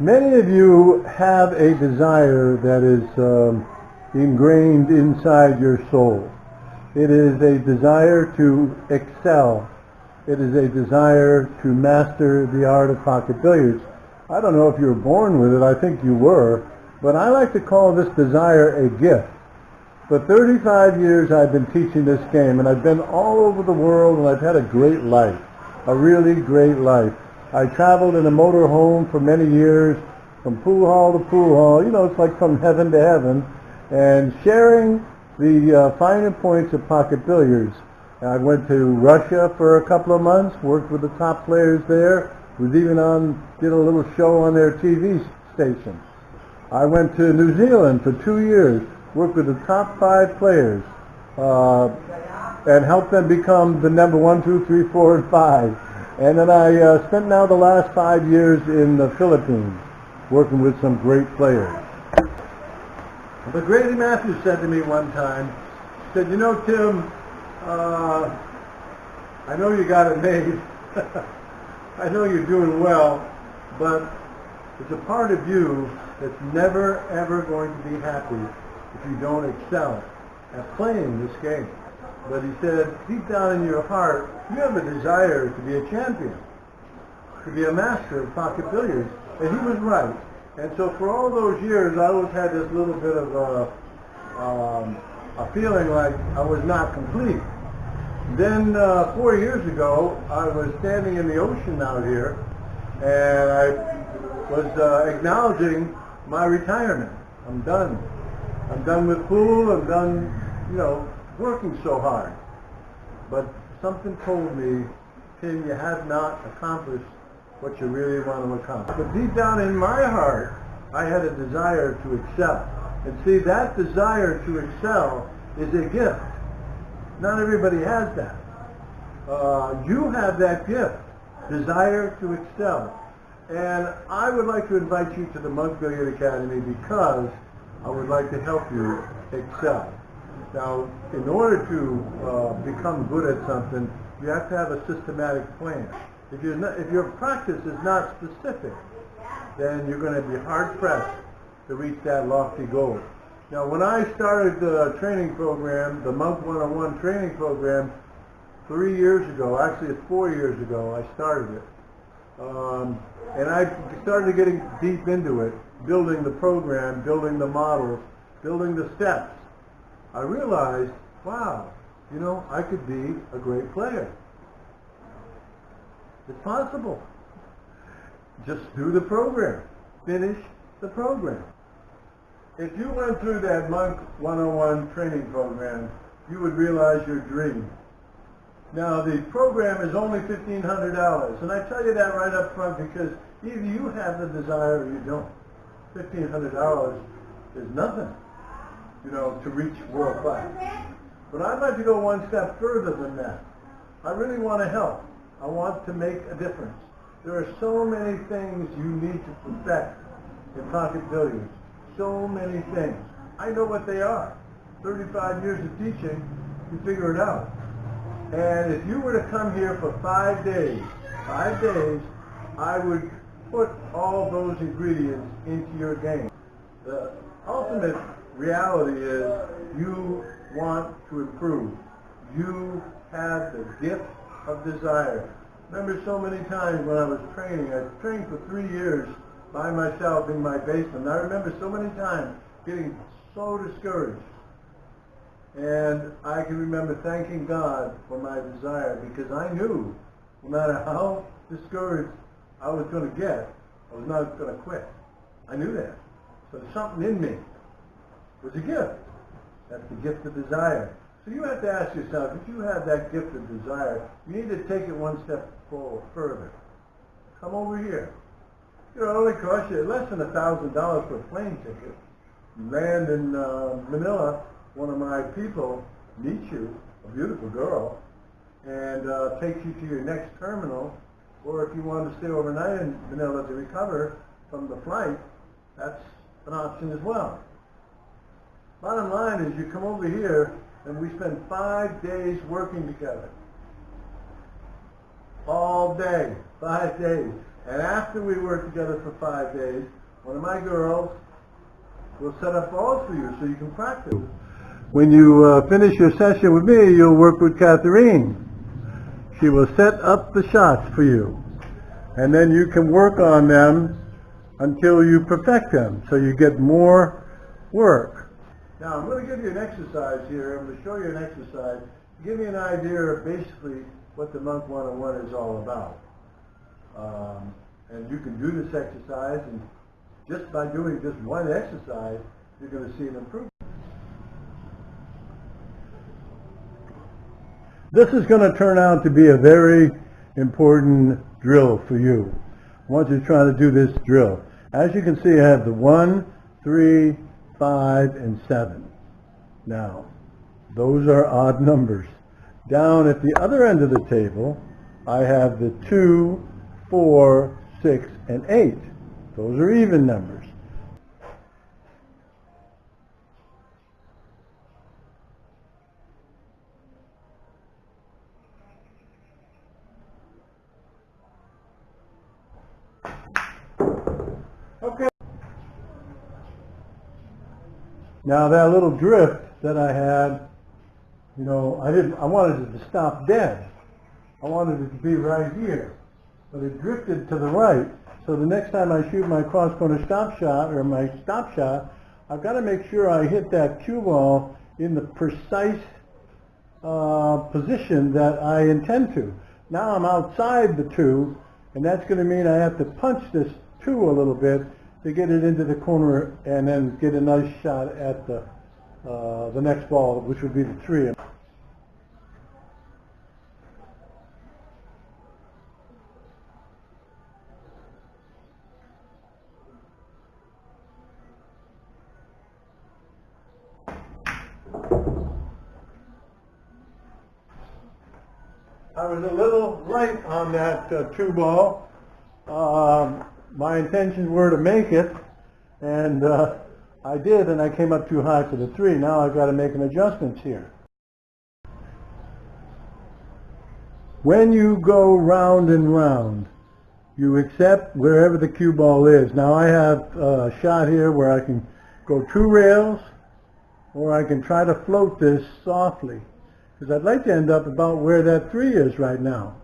Many of you have a desire that is ingrained inside your soul. It is a desire to excel. It is a desire to master the art of pocket billiards. I don't know if you were born with it. I think you were. But I like to call this desire a gift. For 35 years I've been teaching this game, and I've been all over the world, and I've had a great life, a really great life. I traveled in a motor home for many years, from pool hall to pool hall. You know, it's like from heaven to heaven, and sharing the finer points of pocket billiards. I went to Russia for a couple of months, worked with the top players there, was even did a little show on their TV station. I went to New Zealand for 2 years, worked with the top 5 players, and helped them become the number 1, 2, 3, 4, and 5. And then I spent now the last 5 years in the Philippines, working with some great players. But Grady Matthews said to me one time, he said, "You know, Tim, I know you got it made. I know you're doing well, but there's a part of you that's never, ever going to be happy if you don't excel at playing this game." But he said, deep down in your heart, you have a desire to be a champion, to be a master of pocket billiards. And he was right. And so for all those years, I always had this little bit of a feeling like I was not complete. Then 4 years ago, I was standing in the ocean out here, and I was acknowledging my retirement. I'm done. I'm done with pool. I'm done, working so hard. But something told me, Tim, you have not accomplished what you really want to accomplish. But deep down in my heart, I had a desire to excel. And see, that desire to excel is a gift. Not everybody has that. You have that gift, desire to excel. And I would like to invite you to the Monk Billiard Academy because I would like to help you excel. Now, in order to become good at something, you have to have a systematic plan. If your practice is not specific, then you're going to be hard-pressed to reach that lofty goal. Now, when I started the training program, the Monk 101 training program, 3 years ago, actually it's 4 years ago, I started it. And I started getting deep into it, building the program, building the models, building the steps. I realized, wow, I could be a great player. It's possible. Just do the program. Finish the program. If you went through that Monk 101 training program, you would realize your dream. Now, the program is only $1,500, and I tell you that right up front because either you have the desire or you don't. $1,500 is nothing, to reach world class. But I'd like to go one step further than that. I really want to help. I want to make a difference. There are so many things you need to perfect in pocket billiards. So many things. I know what they are. 35 years of teaching, you figure it out. And if you were to come here for 5 days, I would put all those ingredients into your game. The ultimate reality is you want to improve. You have the gift of desire. Remember so many times when I was training, I trained for 3 years by myself in my basement. I remember so many times getting so discouraged. And I can remember thanking God for my desire because I knew no matter how discouraged I was going to get, I was not going to quit. I knew that. So something in me was a gift. That's the gift of desire. So you have to ask yourself, if you have that gift of desire, you need to take it one step further. Come over here. It only costs you less than $1,000 for a plane ticket. You land in Manila, one of my people meets you, a beautiful girl, and takes you to your next terminal, or if you want to stay overnight in Manila to recover from the flight, that's an option as well. Bottom line is you come over here and we spend 5 days working together. All day, 5 days. And after we work together for 5 days, one of my girls will set up balls for you so you can practice. When you finish your session with me, you'll work with Catherine. She will set up the shots for you. And then you can work on them until you perfect them, so you get more work. Now I'm going to give you an exercise here. I'm going to show you an exercise to give you an idea of basically what the Monk 101 is all about. And you can do this exercise, and just by doing just one exercise, you're going to see an improvement. This is going to turn out to be a very important drill for you. I want you to try to do this drill. As you can see, I have the 1, 3, 5, and 7. Now, those are odd numbers. Down at the other end of the table, I have the 2, 4, 6, and 8. Those are even numbers. Okay. Now that little drift that I had, you know, I wanted it to stop dead. I wanted it to be right here. But it drifted to the right. So the next time I shoot my cross-corner stop shot, or my stop shot, I've got to make sure I hit that cue ball in the precise position that I intend to. Now I'm outside the 2, and that's going to mean I have to punch this 2 a little bit to get it into the corner and then get a nice shot at the next ball, which would be the 3. I was a little light on that 2 ball. My intentions were to make it, and I did, and I came up too high for the 3. Now I've got to make an adjustment here. When you go round and round, you accept wherever the cue ball is. Now I have a shot here where I can go 2 rails, or I can try to float this softly, because I'd like to end up about where that 3 is right now.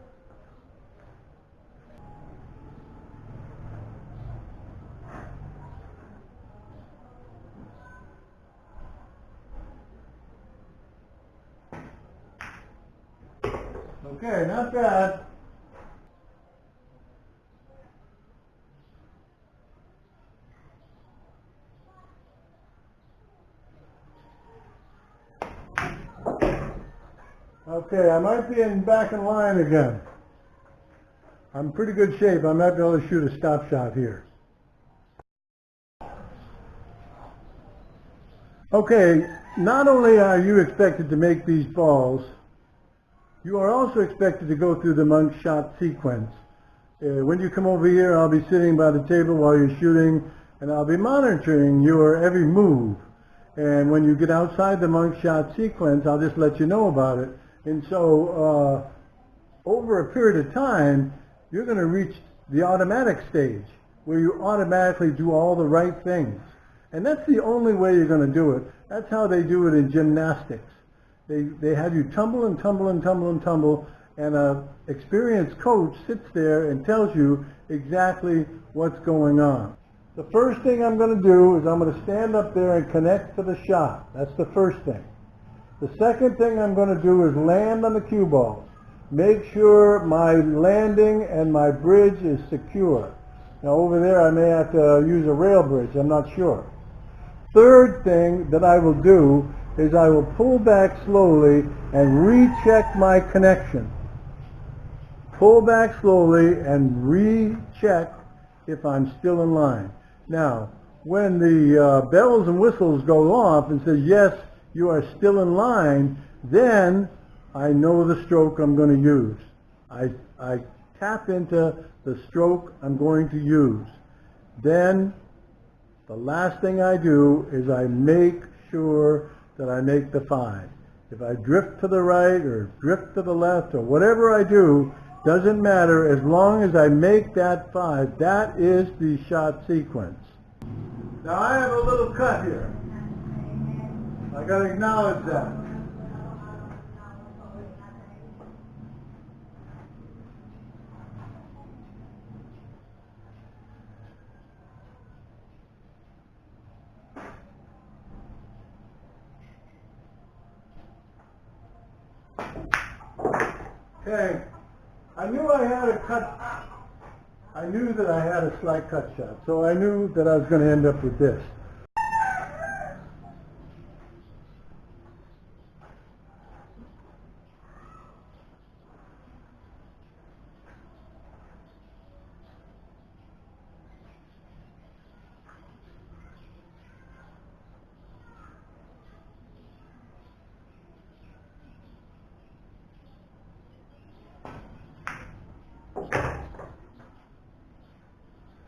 Okay, not bad. Okay, I might be back in line again. I'm in pretty good shape. I might be able to shoot a stop shot here. Okay, not only are you expected to make these balls, you are also expected to go through the monk shot sequence. When you come over here, I'll be sitting by the table while you're shooting, and I'll be monitoring your every move. And when you get outside the monk shot sequence, I'll just let you know about it. And so, over a period of time, you're going to reach the automatic stage, where you automatically do all the right things. And that's the only way you're going to do it. That's how they do it in gymnastics. They have you tumble and tumble and tumble and tumble, and an experienced coach sits there and tells you exactly what's going on. The first thing I'm going to do is I'm going to stand up there and connect to the shot. That's the first thing. The second thing I'm going to do is land on the cue balls. Make sure my landing and my bridge is secure. Now over there I may have to use a rail bridge, I'm not sure. Third thing that I will do is I will pull back slowly and recheck my connection. Pull back slowly and recheck if I'm still in line. Now, when the bells and whistles go off and says, yes, you are still in line, then I know the stroke I'm going to use. I tap into the stroke I'm going to use. Then the last thing I do is I make sure that I make the 5. If I drift to the right or drift to the left or whatever I do, Doesn't matter as long as I make that 5. That is the shot sequence. Now I have a little cut here. I got to acknowledge that. Okay, I knew I had a cut. I knew that I had a slight cut shot, so I knew that I was going to end up with this.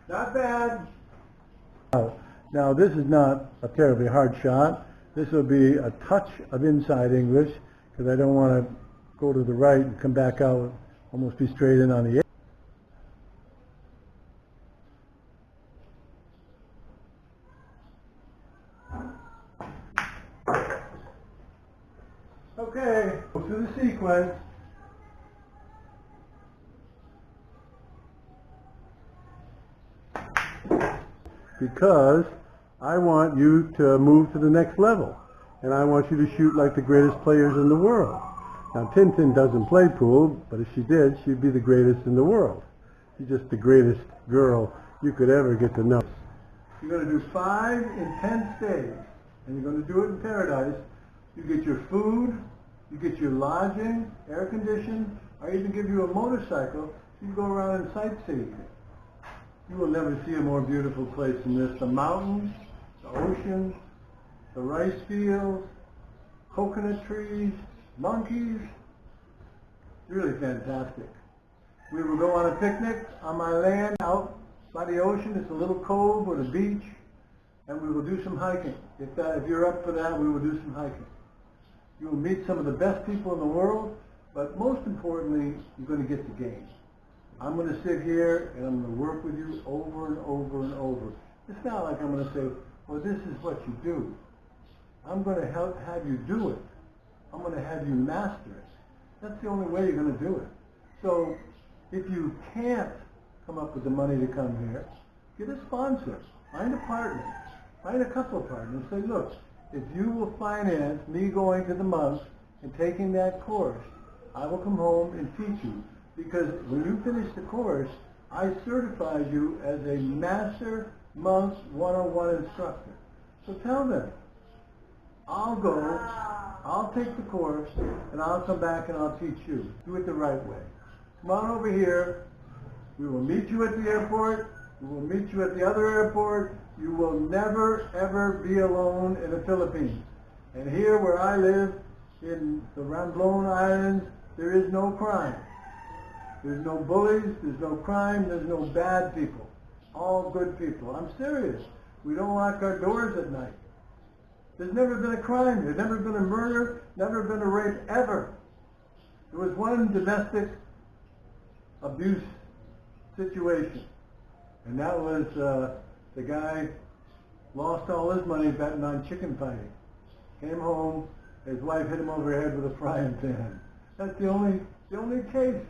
Not bad. Now this is not a terribly hard shot. This will be a touch of inside English because I don't want to go to the right and come back out, almost be straight in on the 8. Okay, go through the sequence. Because I want you to move to the next level. And I want you to shoot like the greatest players in the world. Now, Tintin doesn't play pool, but if she did, she'd be the greatest in the world. She's just the greatest girl you could ever get to know. You're going to do 5 intense days, and you're going to do it in paradise. You get your food, you get your lodging, air conditioned, I even give you a motorcycle so you can go around and sightsee. You will never see a more beautiful place than this. The mountains, the ocean, the rice fields, coconut trees, monkeys. Really fantastic. We will go on a picnic on my land out by the ocean. It's a little cove with a beach, and we will do some hiking. If you're up for that, we will do some hiking. You will meet some of the best people in the world, but most importantly, you're going to get the game. I'm going to sit here and I'm going to work with you over and over and over. It's not like I'm going to say, well, this is what you do. I'm going to have you do it. I'm going to have you master it. That's the only way you're going to do it. So if you can't come up with the money to come here, get a sponsor. Find a partner. Find a couple of partners. Say, look, if you will finance me going to the monks and taking that course, I will come home and teach you. Because when you finish the course, I certify you as a Master Monk 101 instructor. So tell them, I'll go, I'll take the course, and I'll come back and I'll teach you. Do it the right way. Come on over here. We will meet you at the airport. We will meet you at the other airport. You will never, ever be alone in the Philippines. And here where I live, in the Romblon Islands, there is no crime. There's no bullies, there's no crime, there's no bad people. All good people. I'm serious. We don't lock our doors at night. There's never been a crime. There's never been a murder, never been a rape, ever. There was one domestic abuse situation. And that was the guy lost all his money betting on chicken fighting. Came home, his wife hit him over the head with a frying pan. That's the only case.